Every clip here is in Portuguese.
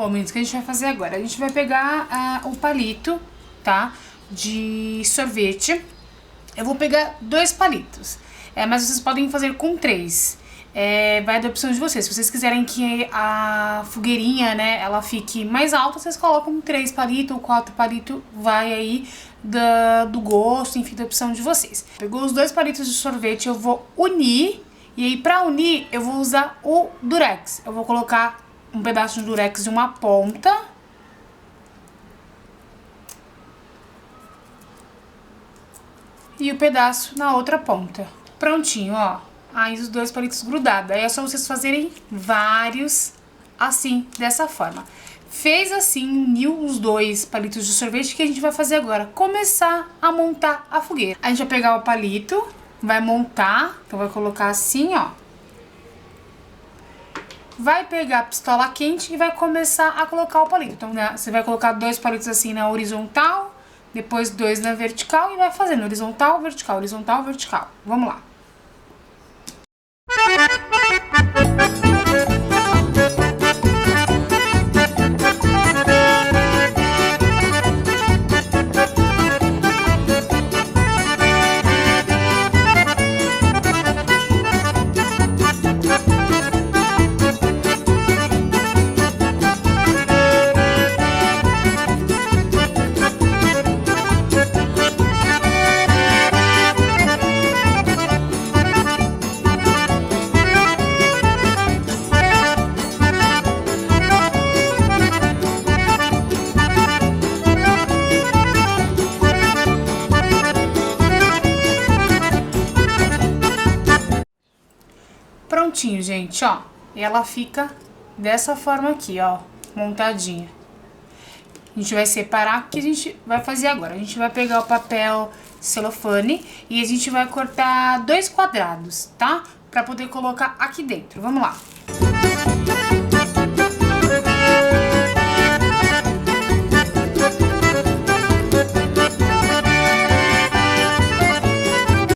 Bom, meninos, o que a gente vai fazer agora? A gente vai pegar o palito, tá? De sorvete. Eu vou pegar 2 palitos, mas vocês podem fazer com 3. Vai da opção de vocês. Se vocês quiserem que a fogueirinha, né, ela fique mais alta, vocês colocam 3 palitos ou 4 palitos, vai aí do gosto, enfim, da opção de vocês. Pegou os 2 palitos de sorvete, eu vou unir, e aí pra unir eu vou usar o durex. Eu vou colocar um pedaço de durex em uma ponta. E o pedaço na outra ponta. Prontinho, ó. Aí os 2 palitos grudados. Aí é só vocês fazerem vários assim, dessa forma. Fez assim, uniu os 2 palitos de sorvete, que a gente vai fazer agora? Começar a montar a fogueira. A gente vai pegar o palito, vai montar, então vai colocar assim, ó. Vai pegar a pistola quente e vai começar a colocar o palito. Então, né, você vai colocar 2 palitos assim na horizontal, depois 2 na vertical e vai fazendo horizontal, vertical, horizontal, vertical. Vamos lá. Prontinho, gente, ó. E ela fica dessa forma aqui, ó, montadinha. A gente vai separar. O que a gente vai fazer agora? A gente vai pegar o papel celofane e a gente vai cortar 2 quadrados, tá? Pra poder colocar aqui dentro. Vamos lá.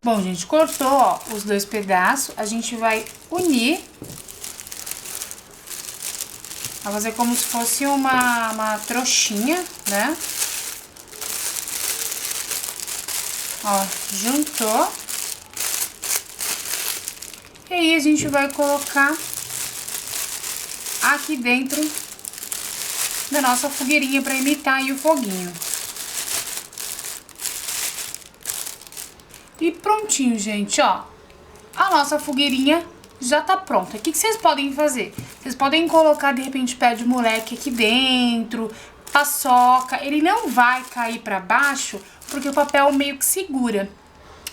Bom, gente, cortou, ó, os 2 pedaços, a gente vai unir, vai fazer como se fosse uma trouxinha, né? Ó, juntou. E aí a gente vai colocar aqui dentro da nossa fogueirinha para imitar aí o foguinho. E prontinho, gente, ó. A nossa fogueirinha já tá pronta. O que vocês podem fazer? Vocês podem colocar, de repente, pé de moleque aqui dentro, paçoca. Ele não vai cair pra baixo, porque o papel meio que segura.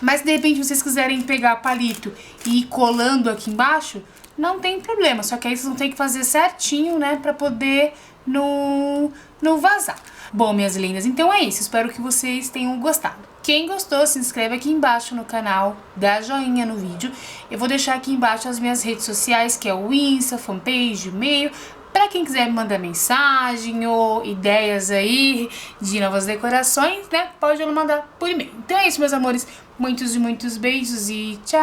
Mas, de repente, vocês quiserem pegar palito e ir colando aqui embaixo, não tem problema. Só que aí vocês vão ter que fazer certinho, né, pra poder não vazar. Bom, minhas lindas, então é isso. Espero que vocês tenham gostado. Quem gostou, se inscreve aqui embaixo no canal, dá joinha no vídeo. Eu vou deixar aqui embaixo as minhas redes sociais, que é o Insta, fanpage, e-mail. Pra quem quiser me mandar mensagem ou ideias aí de novas decorações, né, pode me mandar por e-mail. Então é isso, meus amores. Muitos e muitos beijos e tchau!